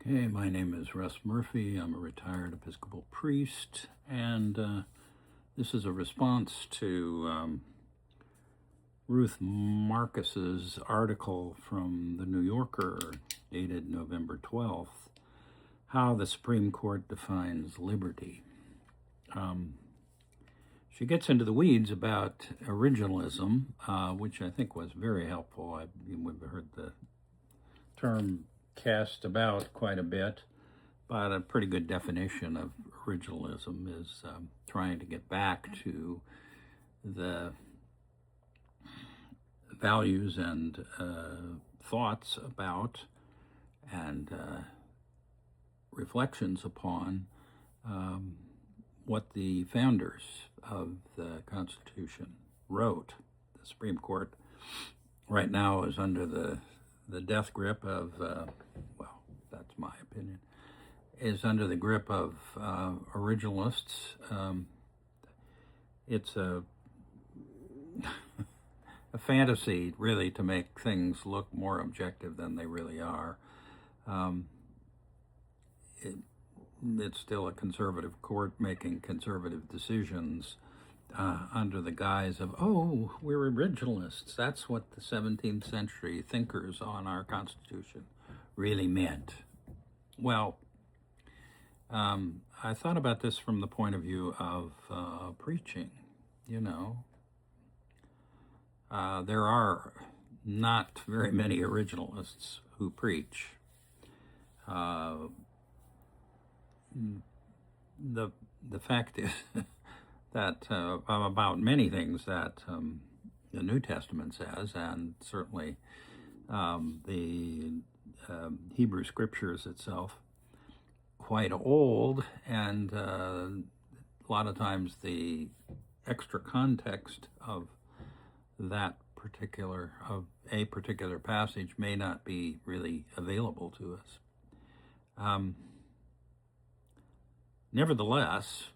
Okay, my name is Russ Murphy. I'm a retired Episcopal priest, and this is a response to Ruth Marcus's article from the New Yorker dated November 12th, How the Supreme Court Defines Liberty. She gets into the weeds about originalism, which I think was very helpful. We've heard the term cast about quite a bit, but a pretty good definition of originalism is trying to get back to the values and thoughts about and reflections upon what the founders of the Constitution wrote. The Supreme Court right now is under the death grip of, well, that's my opinion, is under the grip of originalists. It's a fantasy, really, to make things look more objective than they really are. It's still a conservative court making conservative decisions under the guise of, oh, we're originalists. That's what the 17th century thinkers on our Constitution really meant. Well, I thought about this from the point of view of preaching. There are not very many originalists who preach. The fact is that about many things that the New Testament says, and certainly the Hebrew Scriptures itself, quite old, and a lot of times the extra context of a particular passage may not be really available to us. Nevertheless,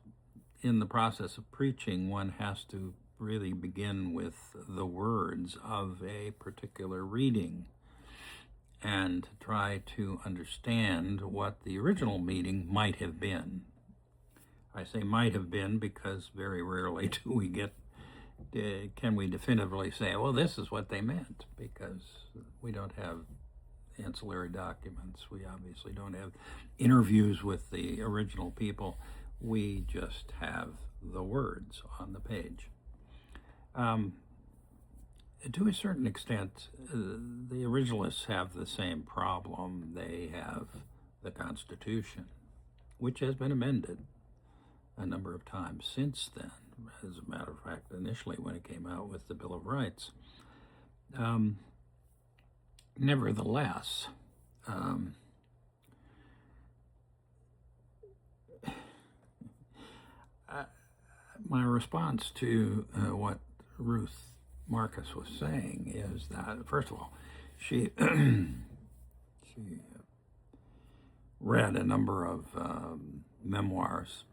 in the process of preaching, one has to really begin with the words of a particular reading and try to understand what the original meaning might have been. I say might have been because very rarely can we definitively say, well, this is what they meant, because we don't have ancillary documents. We obviously don't have interviews with the original people. We just have the words on the page. To a certain extent, the originalists have the same problem. They have the Constitution, which has been amended a number of times since then. As a matter of fact, initially when it came out with the Bill of Rights. Nevertheless, my response to what Ruth Marcus was saying is that, first of all, she read a number of memoirs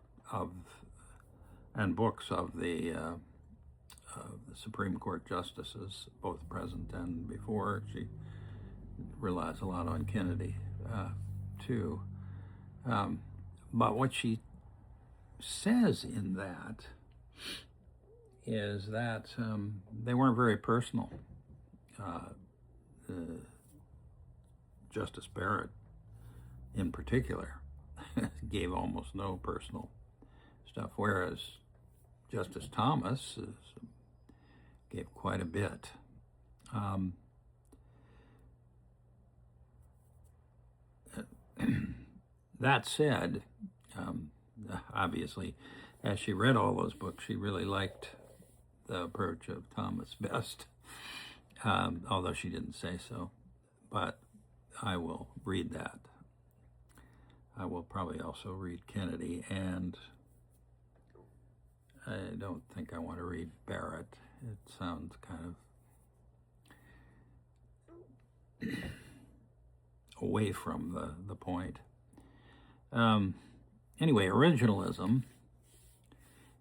and books of the Supreme Court justices, both present and before. She relies a lot on Kennedy, too. But what she says in that is that they weren't very personal. Justice Barrett, in particular, gave almost no personal stuff, whereas Justice Thomas gave quite a bit. That said, obviously, as she read all those books, she really liked the approach of Thomas best, although she didn't say so. But I will read that. I will probably also read Kennedy, and I don't think I want to read Barrett. It sounds kind of away from the point. Anyway, originalism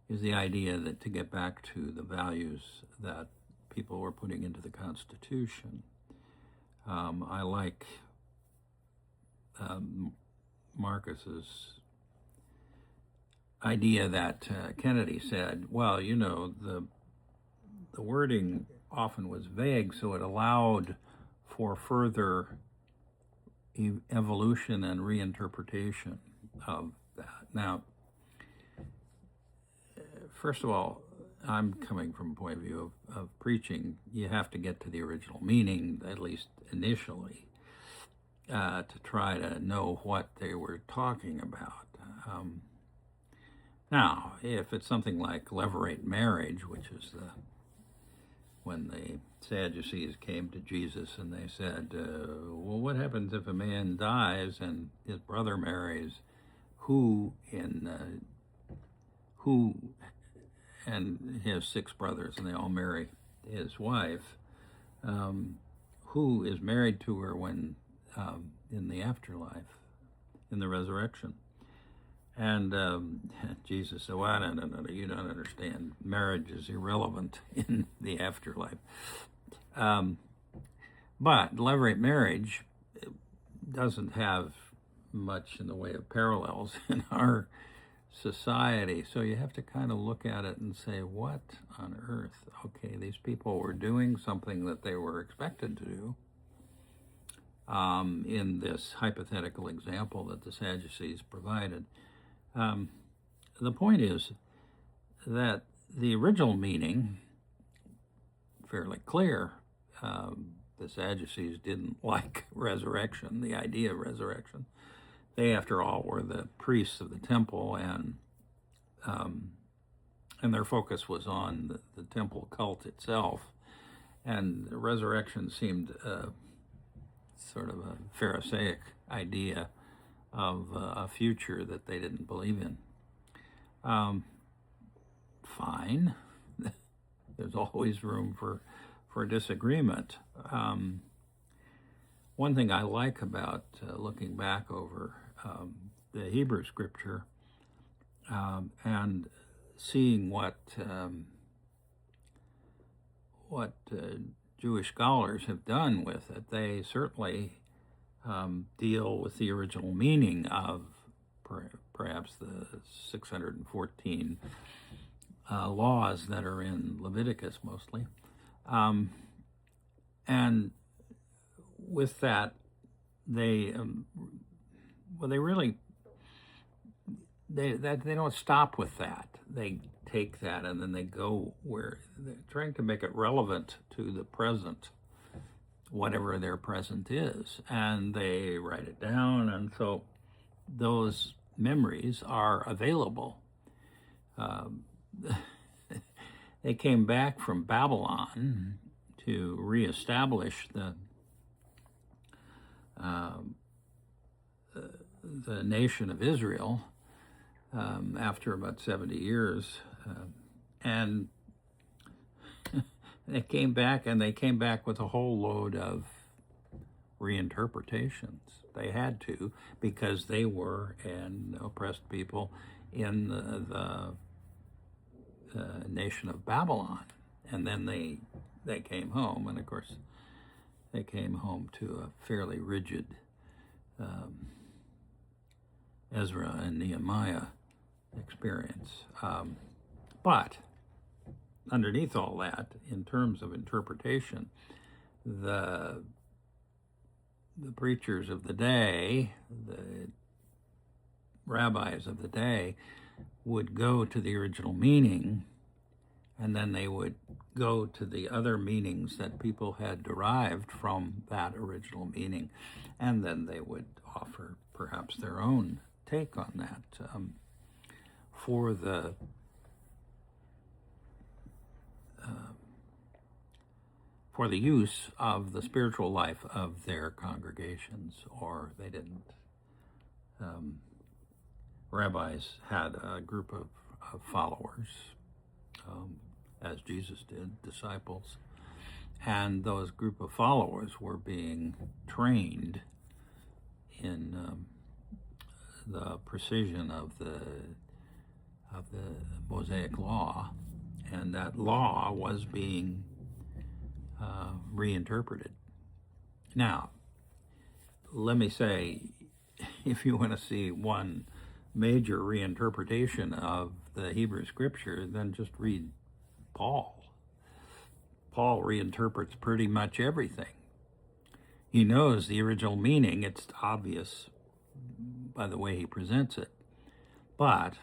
is the idea that to get back to the values that people were putting into the Constitution. I like Marcus's idea that Kennedy said, well, the wording often was vague, so it allowed for further evolution and reinterpretation of that. Now, first of all, I'm coming from a point of view of preaching. You have to get to the original meaning, at least initially, to try to know what they were talking about. Now, if it's something like levirate marriage, which is when the Sadducees came to Jesus and they said, well, what happens if a man dies and his brother marries who and he has 6 brothers and they all marry his wife, who is married to her when in the afterlife, in the resurrection? And Jesus said, well, no, you don't understand. Marriage is irrelevant in the afterlife. But levirate marriage doesn't have much in the way of parallels in our society. So you have to kind of look at it and say, what on earth? Okay, these people were doing something that they were expected to do. In this hypothetical example that the Sadducees provided. The point is that the original meaning, fairly clear, the Sadducees didn't like resurrection, the idea of resurrection. They, after all, were the priests of the temple, and their focus was on the temple cult itself. And resurrection seemed sort of a Pharisaic idea of a future that they didn't believe in. Fine. There's always room for disagreement. One thing I like about looking back over the Hebrew scripture and seeing what Jewish scholars have done with it, they certainly deal with the original meaning of perhaps the 614 laws that are in Leviticus mostly. And with that, they don't stop with that. They take that and then they go where they're trying to make it relevant to the present, whatever their present is, and they write it down, and so those memories are available. They came back from Babylon to reestablish the nation of Israel after about 70 years, and they came back with a whole load of reinterpretations. They had to, because they were an oppressed people in the nation of Babylon. And then they came home, and of course they came home to a fairly rigid Ezra and Nehemiah experience. But underneath all that, in terms of interpretation, the preachers of the day, the rabbis of the day, would go to the original meaning, and then they would go to the other meanings that people had derived from that original meaning, and then they would offer perhaps their own take on that for the use of the spiritual life of their congregations, or they didn't. Rabbis had a group of followers, as Jesus did, disciples, and those group of followers were being trained in the precision of the Mosaic law, and that law was being reinterpreted. Now, let me say, if you want to see one major reinterpretation of the Hebrew Scripture, then just read Paul. Paul reinterprets pretty much everything. He knows the original meaning. It's obvious by the way he presents it. But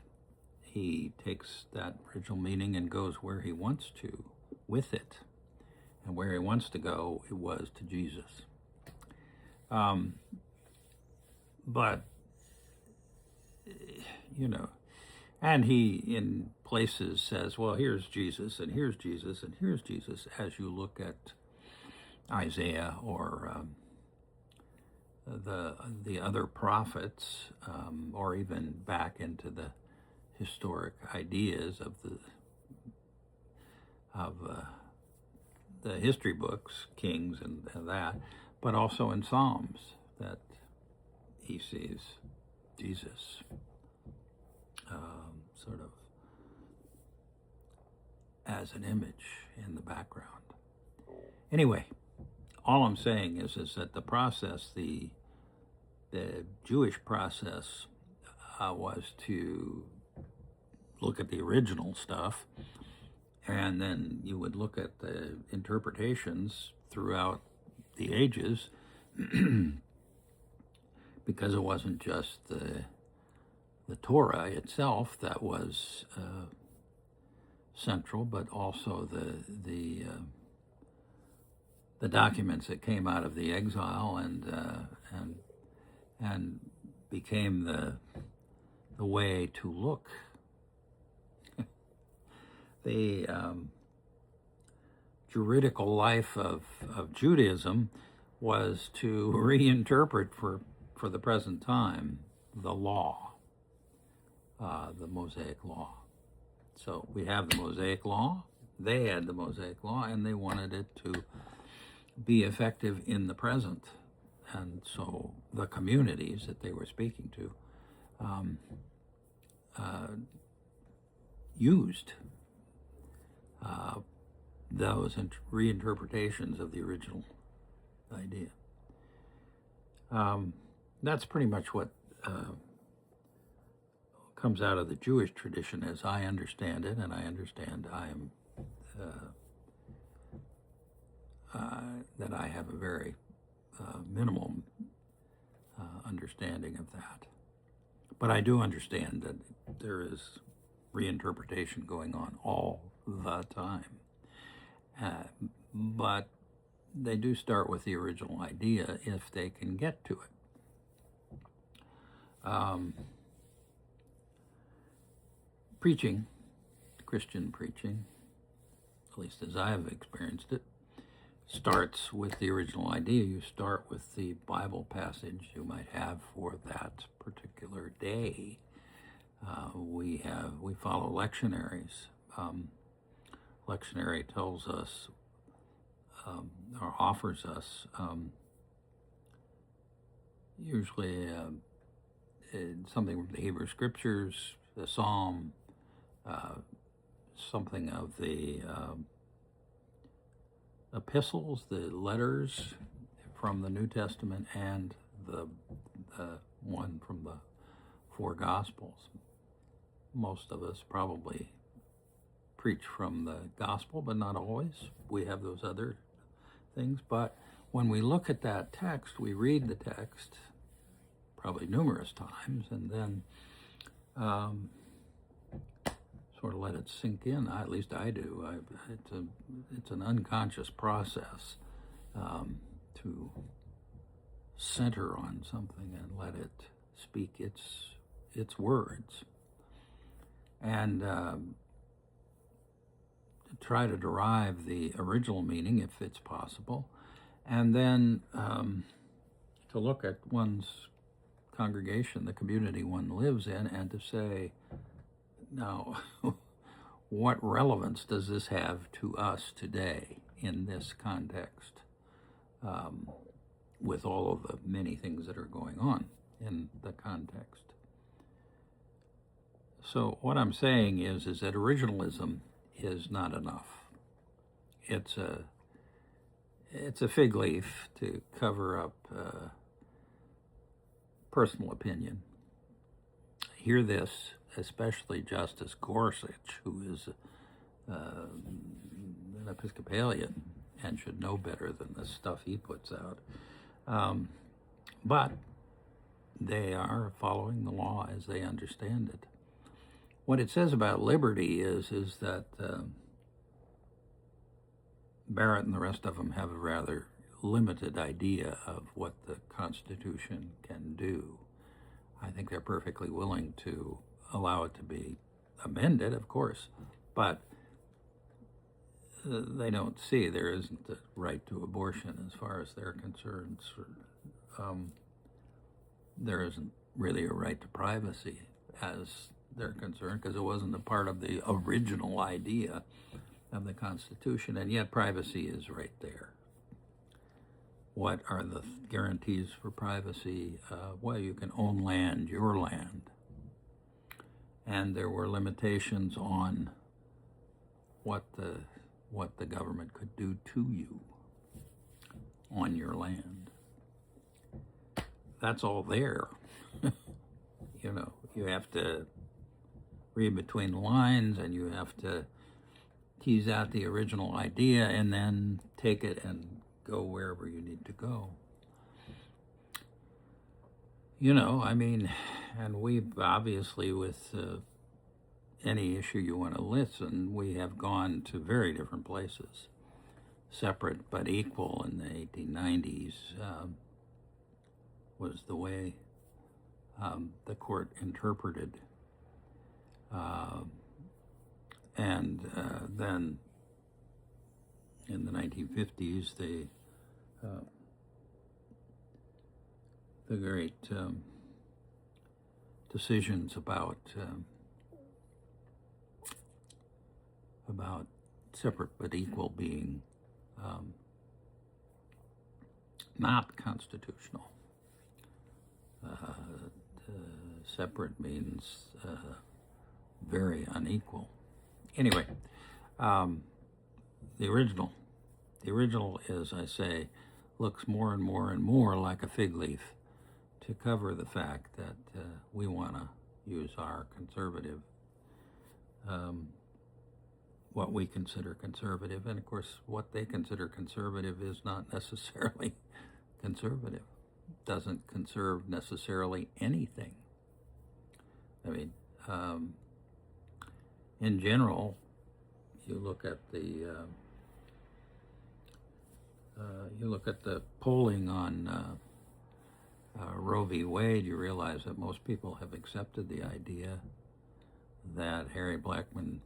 he takes that original meaning and goes where he wants to with it. And where he wants to go, it was to Jesus. But, you know, and he in places says, well, here's Jesus, and here's Jesus, and here's Jesus, as you look at Isaiah or the other prophets, or even back into the historic ideas of the history books, Kings and that, but also in Psalms that he sees Jesus sort of as an image in the background. Anyway, all I'm saying is that the process, the Jewish process, was to look at the original stuff, and then you would look at the interpretations throughout the ages, because it wasn't just the Torah itself that was central, but also the documents that came out of the exile and became the way to look. The juridical life of Judaism was to reinterpret for the present time the law, the Mosaic law. So we have the Mosaic law, they had the Mosaic law, and they wanted it to be effective in the present. And so the communities that they were speaking to used those reinterpretations of the original idea. That's pretty much what comes out of the Jewish tradition as I understand it, and I understand that I have a very minimal understanding of that. But I do understand that there is reinterpretation going on all the time. But they do start with the original idea if they can get to it. Preaching, Christian preaching, at least as I have experienced it, starts with the original idea. You start with the Bible passage you might have for that particular day. We follow lectionaries. Lectionary tells us or offers us usually something from the Hebrew Scriptures, the Psalm, something of the epistles, the letters from the New Testament, and the one from the four Gospels. Most of us probably preach from the Gospel, but not always. We have those other things. But when we look at that text, we read the text probably numerous times, and then sort of let it sink in. At least I do. It's an unconscious process to center on something and let it speak its words, and try to derive the original meaning if it's possible, and then to look at one's congregation, the community one lives in, and to say, now, what relevance does this have to us today in this context, with all of the many things that are going on in the context? So what I'm saying is that originalism is not enough. It's a fig leaf to cover up personal opinion. Hear this, especially Justice Gorsuch, who is an Episcopalian and should know better than the stuff he puts out. But they are following the law as they understand it. What it says about liberty is that Barrett and the rest of them have a rather limited idea of what the Constitution can do. I think they're perfectly willing to allow it to be amended, of course, but they don't see there isn't a right to abortion as far as they're concerned. There isn't really a right to privacy as they're concerned, because it wasn't a part of the original idea of the Constitution, and yet privacy is right there. What are the guarantees for privacy? Well, you can own land, your land. And there were limitations on what the government could do to you on your land. That's all there. You know, you have to read between the lines, and you have to tease out the original idea and then take it and go wherever you need to go. You know, I mean, and we've obviously, with any issue you want to listen, we have gone to very different places, separate but equal in the 1890s was the way the court interpreted. And then in the 1950s, the great decisions about separate but equal being not constitutional. Separate means very unequal. Anyway, the original, as I say, looks more and more and more like a fig leaf to cover the fact that we want to use our conservative, what we consider conservative, and of course what they consider conservative is not necessarily conservative. Doesn't conserve necessarily anything. I mean, in general, you look at the polling on Roe v. Wade, you realize that most people have accepted the idea that Harry Blackmun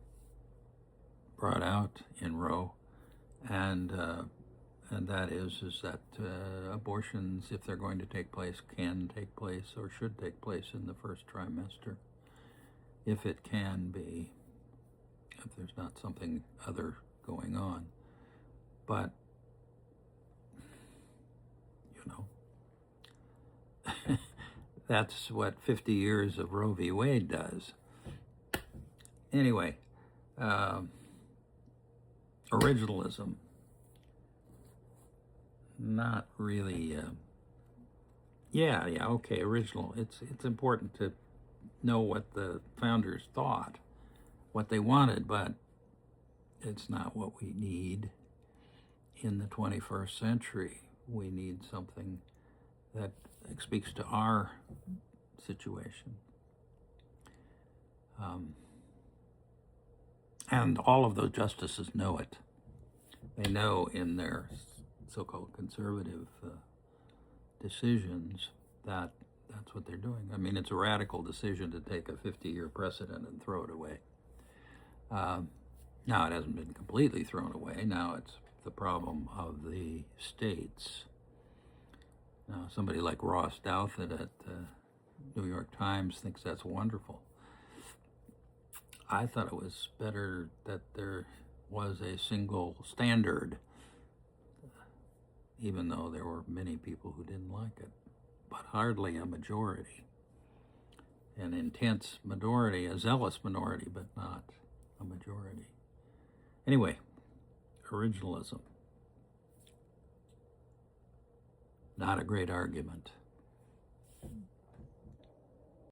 brought out in Roe, and that is that abortions, if they're going to take place, can take place or should take place in the first trimester, if it can be, if there's not something other going on. But, you know, that's what 50 years of Roe v. Wade does. Anyway, originalism. Not really, okay, original. It's important to know what the founders thought, what they wanted, but it's not what we need in the 21st century. We need something that speaks to our situation. And all of those justices know it. They know in their so-called conservative decisions that that's what they're doing. I mean, it's a radical decision to take a 50-year precedent and throw it away. Now, it hasn't been completely thrown away. Now it's the problem of the states. Now, somebody like Ross Douthat at the New York Times thinks that's wonderful. I thought it was better that there was a single standard, even though there were many people who didn't like it, but hardly a majority. An intense minority, a zealous minority, but not a majority. Anyway, originalism. Not a great argument.